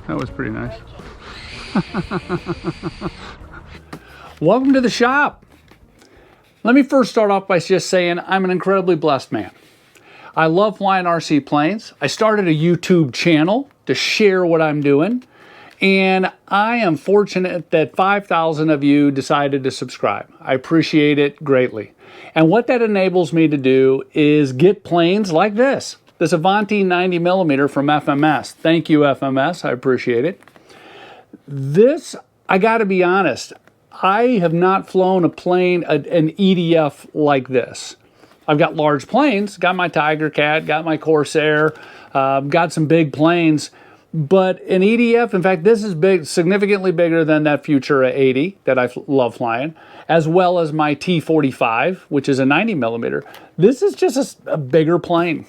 That was pretty nice. Welcome to the shop. Let me first start off by just saying I'm an incredibly blessed man. I love flying RC planes. I started a YouTube channel to share what I'm doing, and I am fortunate that 5,000 of you decided to subscribe. I appreciate it greatly. And what that enables me to do is get planes like this Avanti 90mm from FMS. Thank you, FMS. I appreciate it. This, I got to be honest, I have not flown a plane, an EDF like this. I've got large planes, got my Tiger Cat, got my Corsair, got some big planes, but an EDF, in fact, this is big, significantly bigger than that Futura 80 that I love flying, as well as my T45, which is a 90mm. This is just a bigger plane.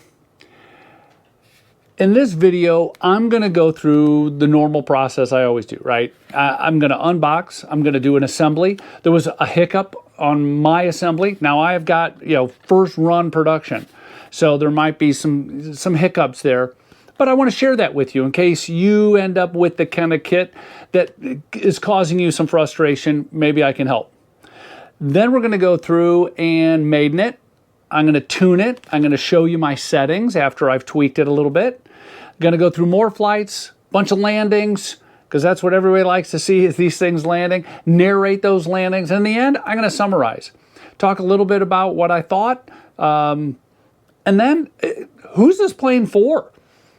In this video, I'm going to go through the normal process I always do, right? I'm going to unbox. I'm going to do an assembly. There was a hiccup on my assembly. Now I've got, first run production. So there might be some hiccups there. But I want to share that with you in case you end up with the kind of kit that is causing you some frustration. Maybe I can help. Then we're going to go through and maiden it. I'm going to tune it. I'm going to show you my settings after I've tweaked it a little bit. Going to go through more flights, bunch of landings, because that's what everybody likes to see is these things landing. Narrate those landings. And in the end, I'm going to summarize. Talk a little bit about what I thought. And then, who's this plane for?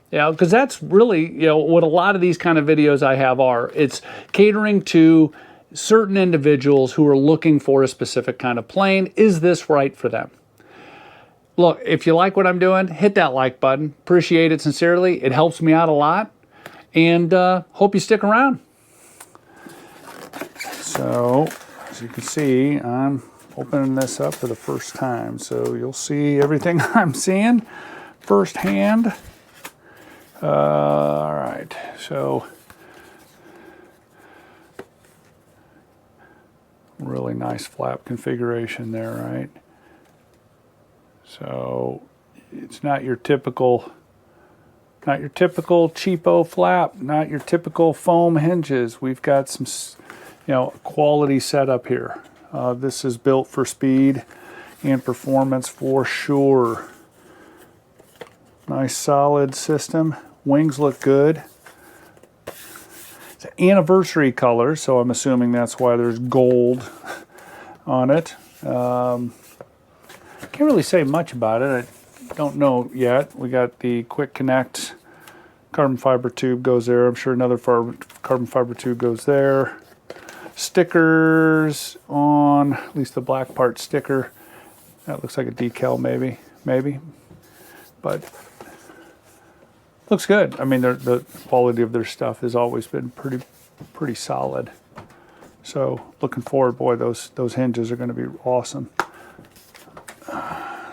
Because that's really, what a lot of these kind of videos I have are. It's catering to certain individuals who are looking for a specific kind of plane. Is this right for them? Look, if you like what I'm doing, hit that like button. Appreciate it sincerely. It helps me out a lot. And hope you stick around. So, as you can see, I'm opening this up for the first time. So you'll see everything I'm seeing firsthand. All right, so really nice flap configuration there, right? So it's not your typical cheapo flap, not your typical foam hinges. We've got some, quality setup here. This is built for speed and performance for sure. Nice solid system. Wings look good. It's an anniversary color, so I'm assuming that's why there's gold on it. Can't really say much about it. I don't know yet. We got the quick connect carbon fiber tube goes there. I'm sure another carbon fiber tube goes there. Stickers on at least the black part sticker. That looks like a decal maybe. But looks good. I mean, the quality of their stuff has always been pretty solid. So looking forward, boy, those hinges are going to be awesome.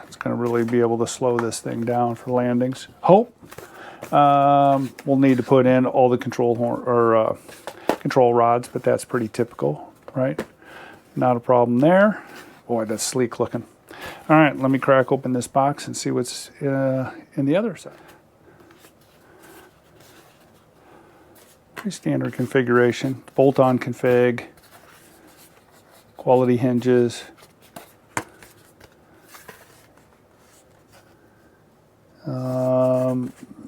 It's going to really be able to slow this thing down for landings. Hope. We'll need to put in all the control rods, but that's pretty typical, right? Not a problem there. Boy, that's sleek looking. All right, let me crack open this box and see what's in the other side. Pretty standard configuration. Bolt-on config. Quality hinges.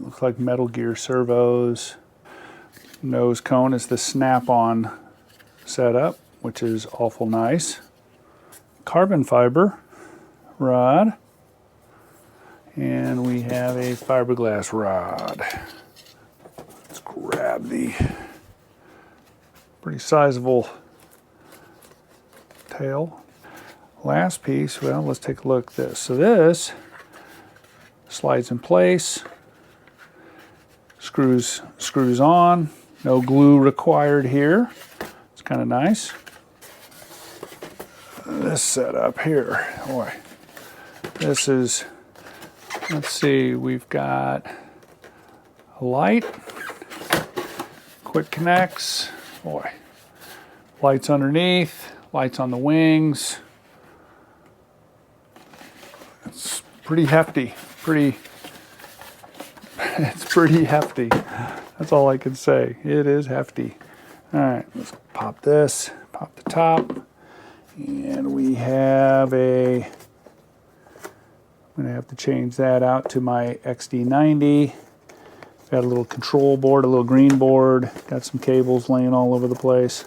Looks like Metal Gear servos. Nose cone is the snap-on setup, which is awful nice. Carbon fiber rod. And we have a fiberglass rod. Let's grab the pretty sizable tail. Last piece, well, let's take a look at this. So this slides in place, screws on, no glue required here. It's kind of nice. This setup here, boy, this is, let's see, we've got a light, quick connects, boy, lights underneath, lights on the wings. Pretty hefty, it's pretty hefty. That's all I can say. It is hefty. All right, let's pop this, pop the top. And we have I'm gonna have to change that out to my XD90. Got a little control board, a little green board. Got some cables laying all over the place.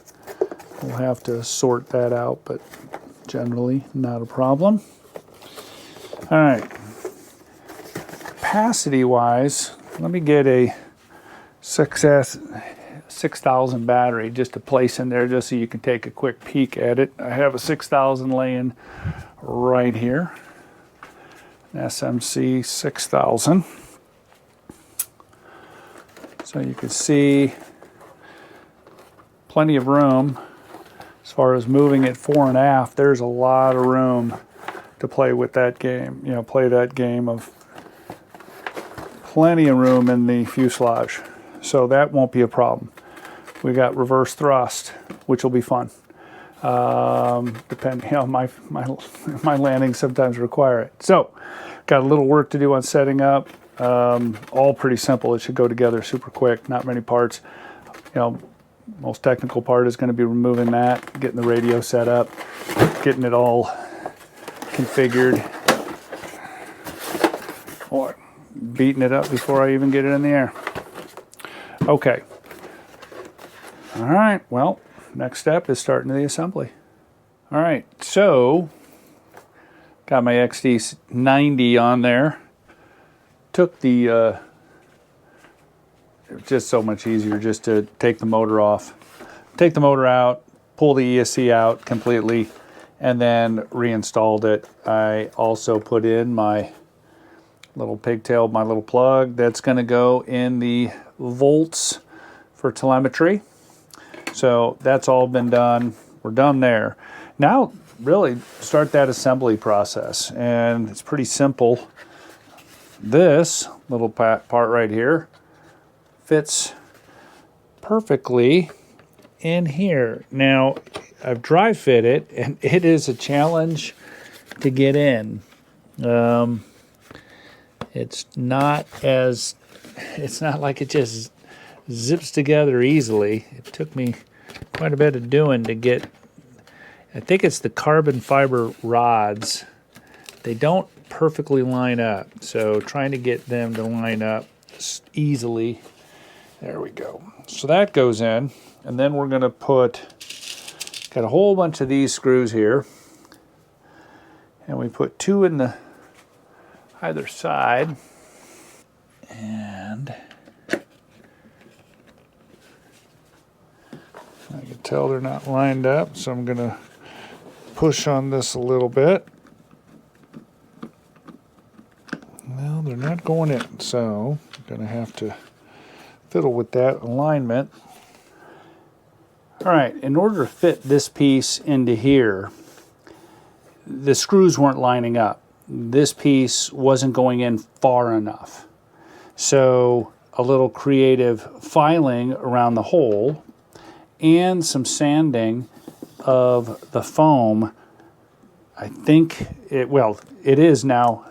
We'll have to sort that out, but generally not a problem. All right, capacity-wise, let me get a 6000 battery just to place in there just so you can take a quick peek at it. I have a 6000 laying right here. An SMC 6000. So you can see plenty of room as far as moving it fore and aft. There's a lot of room to play with that game. You know, play that game of plenty of room in the fuselage. So that won't be a problem. We got reverse thrust, which will be fun. Depending, you know, my landings sometimes require it. So, got a little work to do on setting up. All pretty simple. It should go together super quick. Not many parts. You know, most technical part is going to be removing that, getting the radio set up, getting it all configured, or beating it up before I even get it in the air. Okay. All right, well, next step is starting the assembly. All right, so got my XD90 on there. Took the, it was just so much easier just to take the motor off. Take the motor out, pull the ESC out completely, and then reinstalled it. I also put in my little pigtail, my little plug that's gonna go in the volts for telemetry. So that's all been done. We're done there. Now, really start that assembly process, and it's pretty simple. This little part right here fits perfectly in here. Now, I've dry fit it, and it is a challenge to get in. It's not like it just zips together easily. It took me quite a bit of doing to get, I think it's the carbon fiber rods. They don't perfectly line up, so trying to get them to line up easily. There we go. So that goes in, and then we're going to got a whole bunch of these screws here, and we put two in the either side, and I can tell they're not lined up, so I'm going to push on this a little bit. Well, they're not going in, so I'm going to have to fiddle with that alignment. All right, in order to fit this piece into here, the screws weren't lining up. This piece wasn't going in far enough. So a little creative filing around the hole and some sanding of the foam. I think it is now.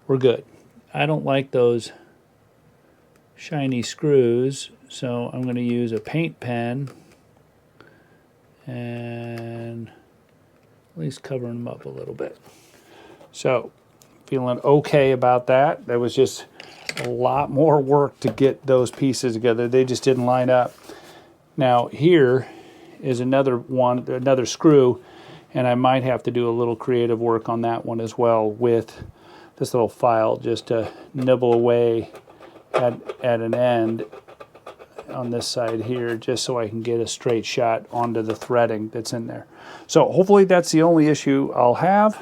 We're good. I don't like those shiny screws, so I'm going to use a paint pen and at least covering them up a little bit. So, feeling okay about that. That was just a lot more work to get those pieces together. They just didn't line up. Now, here is another screw, and I might have to do a little creative work on that one as well with this little file just to nibble away at an end on this side here, just so I can get a straight shot onto the threading that's in there. So hopefully that's the only issue I'll have.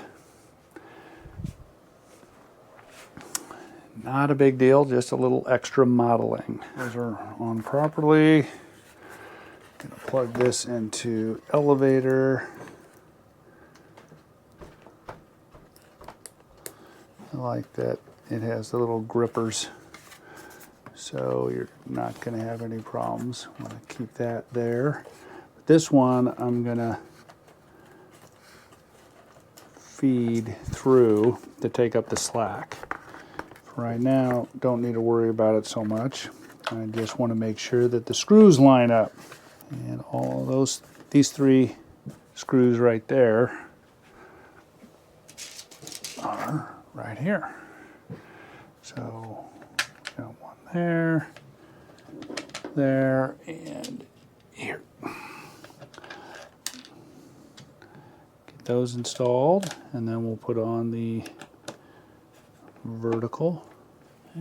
Not a big deal, just a little extra modeling. Those are on properly. Gonna plug this into elevator. I like that it has the little grippers, so you're not going to have any problems. I'm going to keep that there. This one I'm going to feed through to take up the slack. For right now, don't need to worry about it so much. I just want to make sure that the screws line up. And all these 3 screws right there are right here. So got one there, there, and here. Get those installed, and then we'll put on the vertical.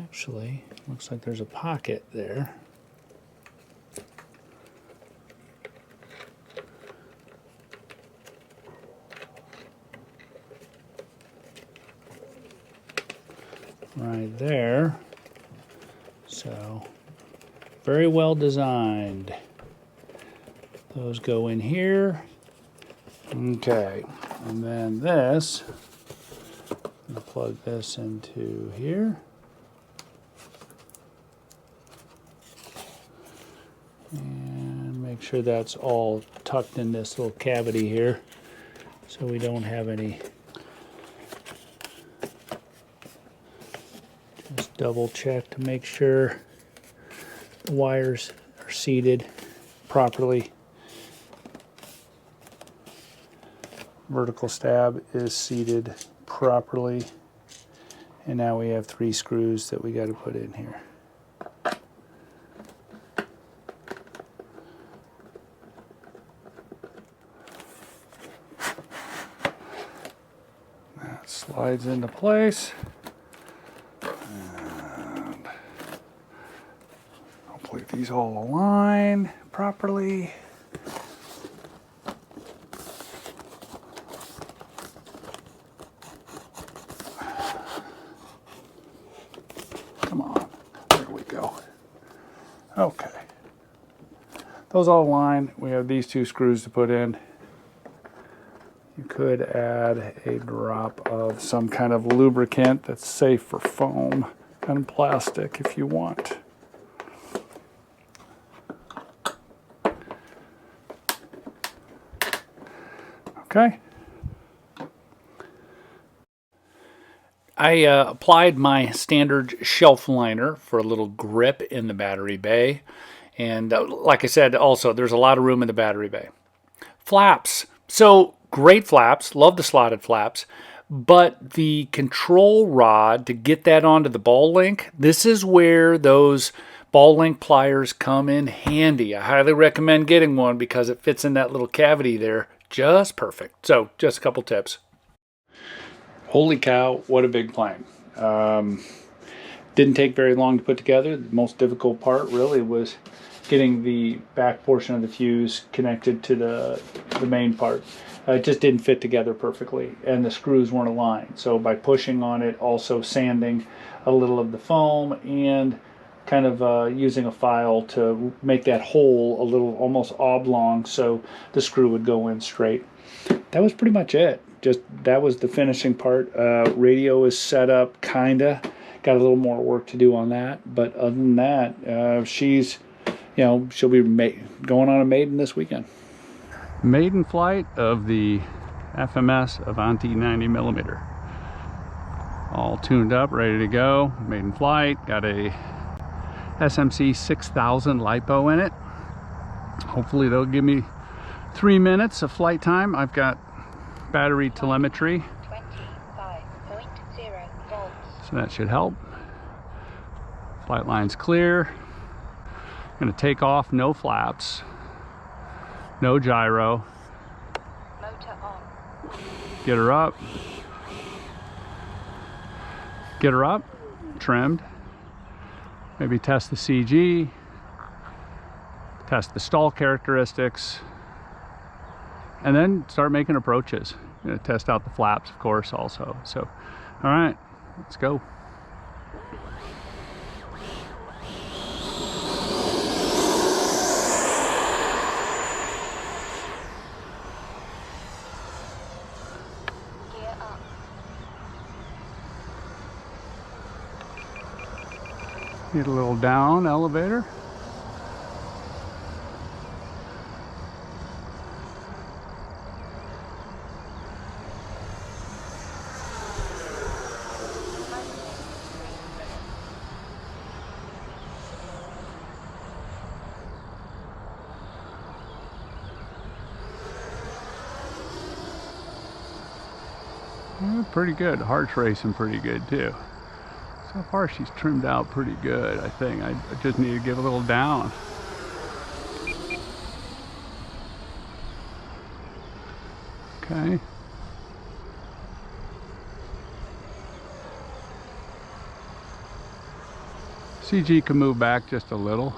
Actually, looks like there's a pocket there. Right there. So, very well designed. Those go in here. Okay, and then this, I'm going to plug this into here. And make sure that's all tucked in this little cavity here so we don't have any. Just double check to make sure the wires are seated properly. Vertical stab is seated properly. And now we have 3 screws that we got to put in here. That slides into place. And hopefully these all align properly. Come on, there we go. Okay, those all align. We have these 2 screws to put in. You could add a drop of some kind of lubricant that's safe for foam and plastic if you want. Okay. I applied my standard shelf liner for a little grip in the battery bay. And like I said, also, there's a lot of room in the battery bay. Flaps. So, great flaps. Love the slotted flaps. But the control rod, to get that onto the ball link, this is where those ball link pliers come in handy. I highly recommend getting one because it fits in that little cavity there just perfect. So, just a couple tips. Holy cow, what a big plane. Didn't take very long to put together. The most difficult part really was getting the back portion of the fuse connected to the main part. It just didn't fit together perfectly, and the screws weren't aligned. So by pushing on it, also sanding a little of the foam, and kind of using a file to make that hole a little almost oblong so the screw would go in straight. That was pretty much it. Just that was the finishing part. Radio is set up, kinda. Got a little more work to do on that, but other than that, she's, she'll be going on a maiden this weekend. Maiden flight of the FMS Avanti 90mm. All tuned up, ready to go. Maiden flight, got a SMC 6000 LiPo in it. Hopefully they'll give me 3 minutes of flight time. I've got battery telemetry, 25.0 volts. So that should help. Flight line's clear. I'm going to take off, no flaps, no gyro. Motor on. Get her up. Get her up, trimmed. Maybe test the CG, test the stall characteristics, and then start making approaches. I'm going to test out the flaps, of course, also. So, all right, let's go. Gear up. Get a little down elevator. Pretty good. Heart's racing pretty good too. So far she's trimmed out pretty good, I think. I just need to give a little down. Okay. CG can move back just a little.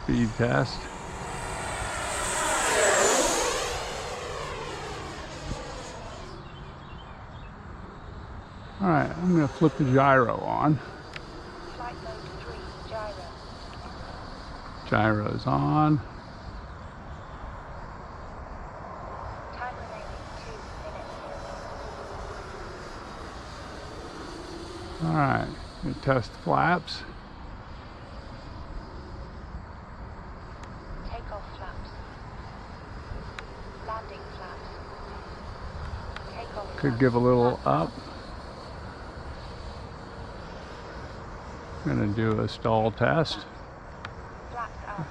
Speed test. All right, I'm going to flip the gyro on. Flight mode 3, gyro. Gyro's on. Time remaining 2 minutes. All right, going to test flaps. Takeoff flaps. Landing flaps. Takeoff Could flaps. give a little up. I'm going to do a stall test. Flaps up.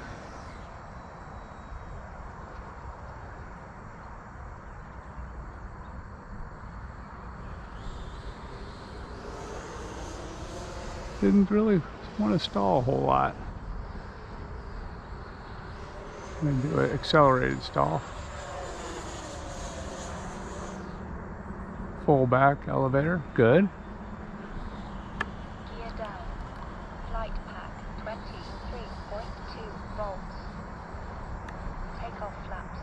Didn't really want to stall a whole lot. I'm going to do an accelerated stall. Full back elevator, good. Gear down. Flight pack 23.2 volts. Takeoff flaps.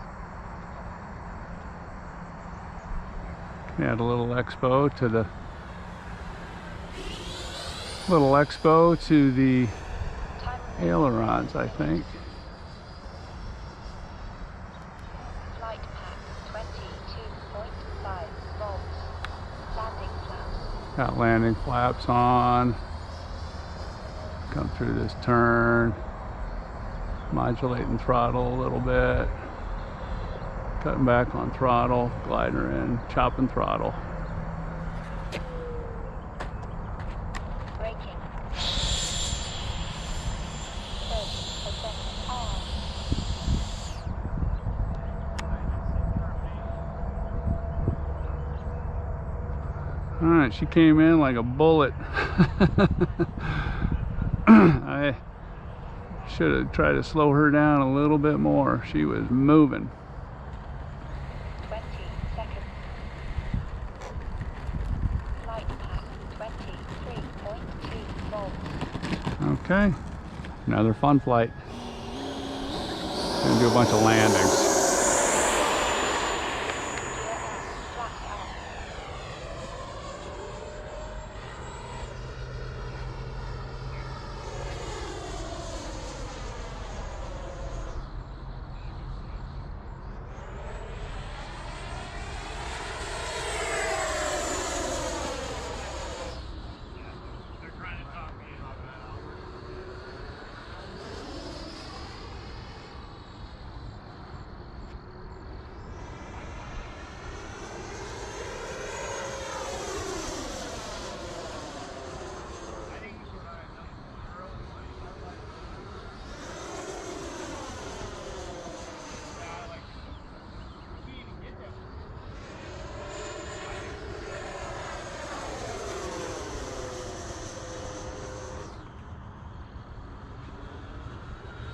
Add a little expo to the Time remaining. ailerons, I think. Flight pack 22.5 volts. Landing flaps. Got landing flaps on. Come through this turn. Modulating throttle a little bit. Cutting back on throttle. Glider in. Chopping throttle. Braking. 30% on. Alright, she came in like a bullet. I should have tried to slow her down a little bit more. She was moving. 20 seconds. Flight pack 23.2 volts. Okay, another fun flight. Gonna do a bunch of landings. Gear up. Flaps up.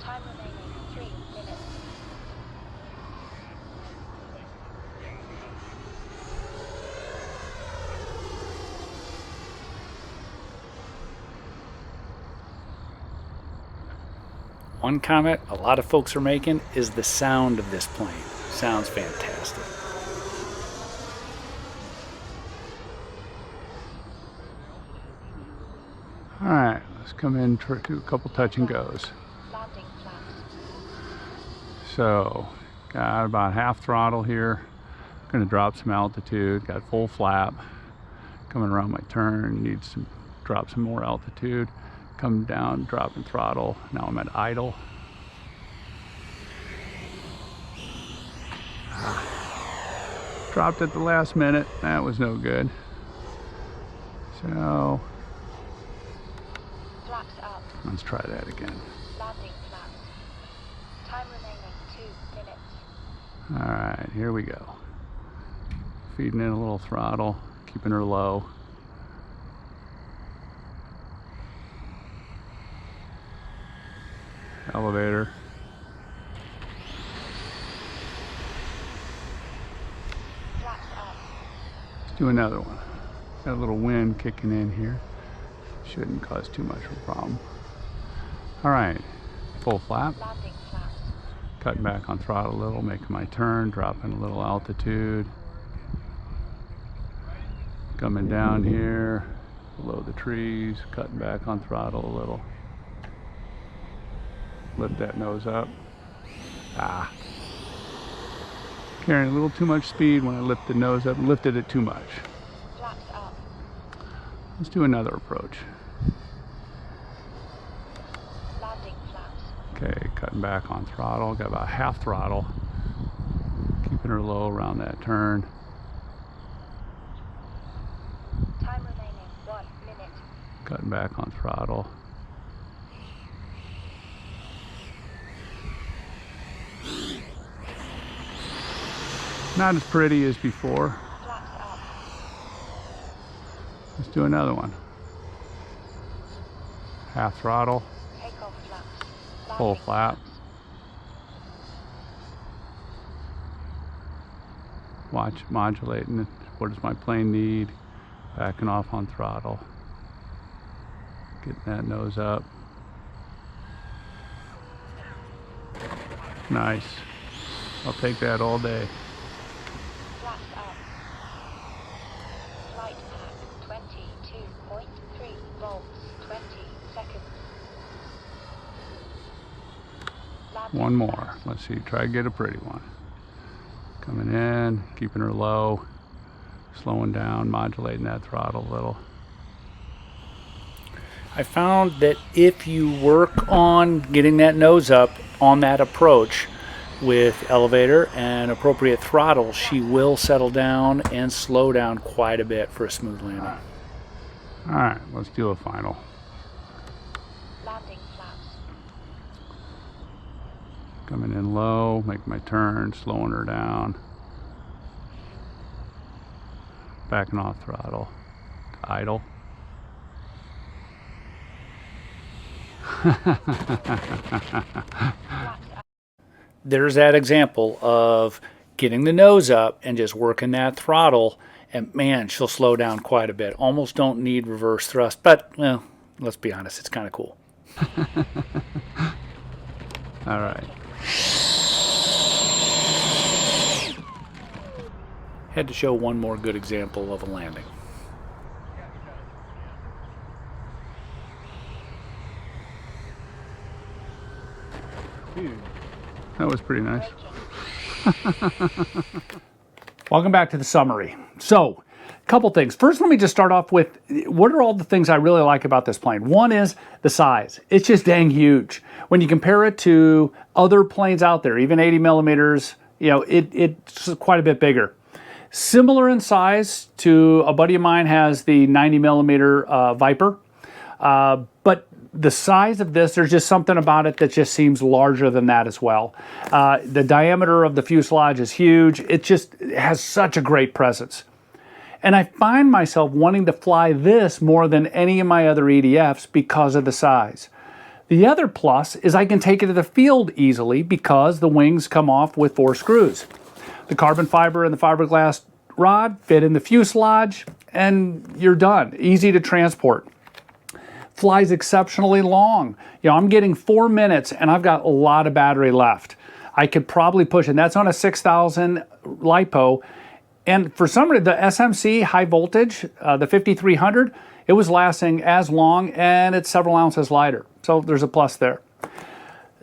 Time remaining 3 minutes. One comment a lot of folks are making is the sound of this plane. Sounds fantastic. Alright, let's come in to do a couple touch and goes. Landing flaps. So, got about half throttle here. Gonna drop some altitude, got full flap. Coming around my turn, need some, drop some more altitude. Come down, dropping throttle. Now I'm at idle. Dropped at the last minute, that was no good. So, Flaps up. let's try that again. Landing flaps. Time remaining minutes. All right, here we go. Feeding in a little throttle, keeping her low. Elevator. Flaps up. Let's do another one. Got a little wind kicking in here. Shouldn't cause too much of a problem. All right, full flap. Landing flaps. Cutting back on throttle a little, making my turn, dropping a little altitude. Coming down here, below the trees, cutting back on throttle a little. Lift that nose up. Carrying a little too much speed when I lift the nose up, lifted it too much. Flaps up. Let's do another approach. Landing flaps. Okay, cutting back on throttle, got about half throttle. Keeping her low around that turn. Time remaining 1 minute. Cutting back on throttle. Not as pretty as before. Flaps up. Let's do another one. Half throttle, Takeoff flaps. full Landing flap. Watch modulating it. What does my plane need? Backing off on throttle. Getting that nose up. Nice. I'll take that all day. Flaps up. Flight path 22.3 volts, 20 seconds. Landing One more. flaps. Let's see. Try to get a pretty one. Coming in, keeping her low, slowing down, modulating that throttle a little. I found that if you work on getting that nose up on that approach with elevator and appropriate throttle, she will settle down and slow down quite a bit for a smooth landing. All right, let's do a final. Landing flaps. Coming in low, make my turn, slowing her down. Backing off throttle, idle. There's that example of getting the nose up and just working that throttle, and man, she'll slow down quite a bit. Almost don't need reverse thrust, but well, let's be honest, it's kind of cool. All right. Had to show one more good example of a landing. That was pretty nice. Welcome back to the summary. So, a couple things. First, let me just start off with what are all the things I really like about this plane. One is the size. It's just dang huge. When you compare it to other planes out there, even 80 millimeters, you know, it's quite a bit bigger. Similar in size to a buddy of mine has the 90 millimeter Viper, but the size of this, there's just something about it that just seems larger than that as well. The diameter of the fuselage is huge. It has such a great presence. And I find myself wanting to fly this more than any of my other EDFs because of the size. The other plus is I can take it to the field easily because the wings come off with 4 screws. The carbon fiber and the fiberglass rod fit in the fuselage and you're done. Easy to transport. Flies exceptionally long. You know, I'm getting 4 minutes and I've got a lot of battery left. I could probably push it. And that's on a 6,000 LiPo. And for some reason, the SMC high voltage, the 5300, it was lasting as long and it's several ounces lighter. So there's a plus there.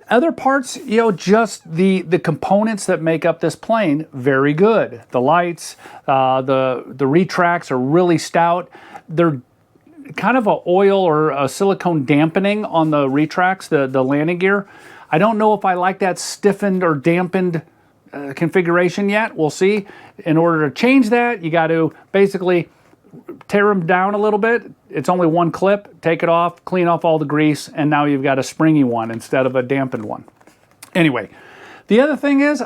Other parts, you know, just the components that make up this plane, very good. The lights, the retracts are really stout. They're kind of a oil or a silicone dampening on the retracts, the landing gear. I don't know if I like that stiffened or dampened configuration yet. We'll see. In order to change that, you got to basically tear them down a little bit. It's only one clip, take it off, clean off all the grease, and now you've got a springy one instead of a dampened one. Anyway, The other thing is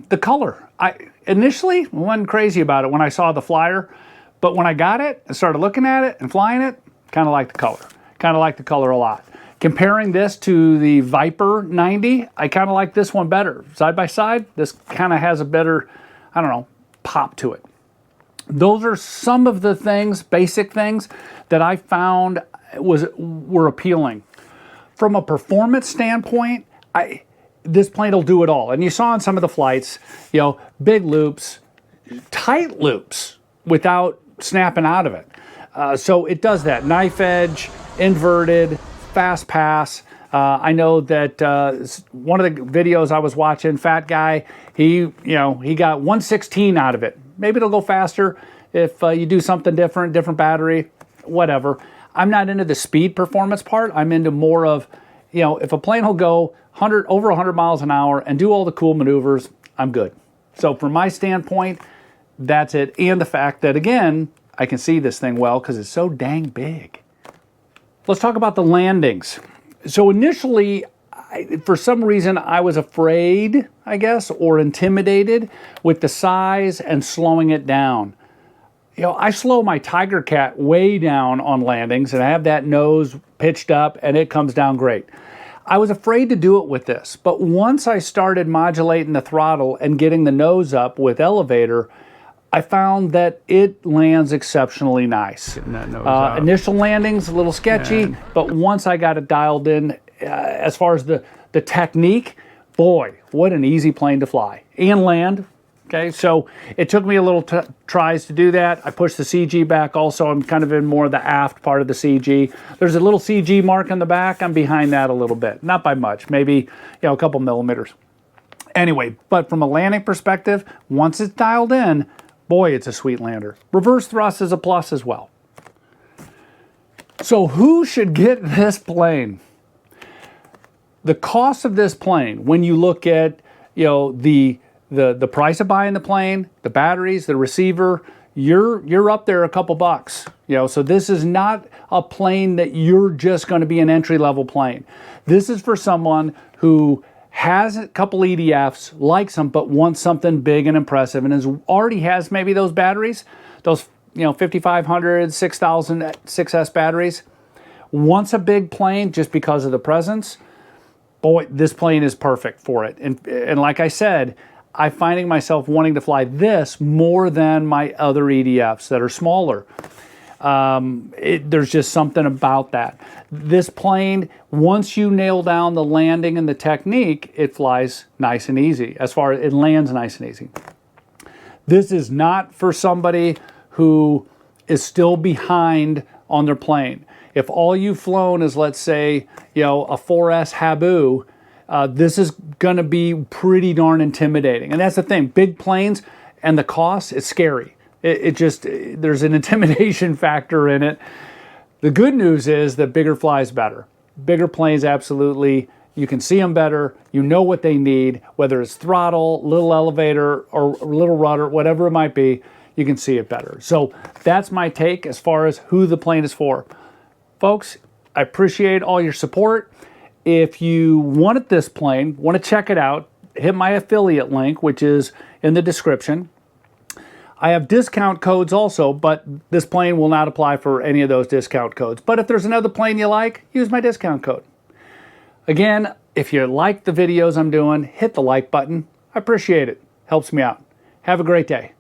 the color. I initially wasn't crazy about it when I saw the flyer, but when I got it and started looking at it and flying it, kind of like the color. Kind of like the color a lot. Comparing this to the Viper 90, I kind of like this one better. Side by side, this kind of has a better, I don't know, pop to it. Those are some of the things, basic things, that I found were appealing. From a performance standpoint, this plane will do it all. And you saw in some of the flights, you know, big loops, tight loops without snapping out of it. So it does that. Knife edge, inverted, fast pass. I know that one of the videos I was watching, fat guy, he got 116 out of it. Maybe it'll go faster if you do something different battery, whatever. I'm not into the speed performance part. I'm into more of, you know, if a plane will go over 100 miles an hour and do all the cool maneuvers, I'm good. So from my standpoint, that's it. And the fact that, again, I can see this thing well because it's so dang big. Let's talk about the landings. So initially, for some reason, I was afraid, I guess, or intimidated with the size and slowing it down. You know, I slow my Tiger Cat way down on landings, and I have that nose pitched up, and it comes down great. I was afraid to do it with this, but once I started modulating the throttle and getting the nose up with elevator, I found that it lands exceptionally nice. Initial landings, a little sketchy, but once I got it dialed in, as far as the technique, boy, what an easy plane to fly and land. Okay, so it took me a little tries to do that. I pushed the CG back also. I'm kind of in more of the aft part of the CG. There's a little CG mark on the back. I'm behind that a little bit, not by much, maybe a couple millimeters. Anyway, but from a landing perspective, once it's dialed in, boy, it's a sweet lander. Reverse thrust is a plus as well. So who should get this plane? The cost of this plane, when you look at the price of buying the plane, the batteries, the receiver, you're up there a couple bucks. So this is not a plane that you're just going to be an entry-level plane. This is for someone who has a couple EDFs, likes them, but wants something big and impressive, and already has maybe those batteries, those 5500, 6000 6S batteries. Wants a big plane just because of the presence. Boy, this plane is perfect for it. And like I said, I'm finding myself wanting to fly this more than my other EDFs that are smaller. There's just something about that. This plane, once you nail down the landing and the technique, it flies nice and easy. As far as it lands nice and easy. This is not for somebody who is still behind on their plane. If all you've flown is, let's say, a 4S Habu, this is going to be pretty darn intimidating. And that's the thing. Big planes and the cost, it's scary. There's an intimidation factor in it. The good news is that bigger flies better. Bigger planes, absolutely. You can see them better. You know what they need, whether it's throttle, little elevator, or little rudder, whatever it might be, you can see it better. So that's my take as far as who the plane is for. Folks, I appreciate all your support. If you wanted this plane, want to check it out, hit my affiliate link, which is in the description. I have discount codes also, but this plane will not apply for any of those discount codes. But if there's another plane you like, use my discount code. Again, if you like the videos I'm doing, hit the like button. I appreciate it. Helps me out. Have a great day.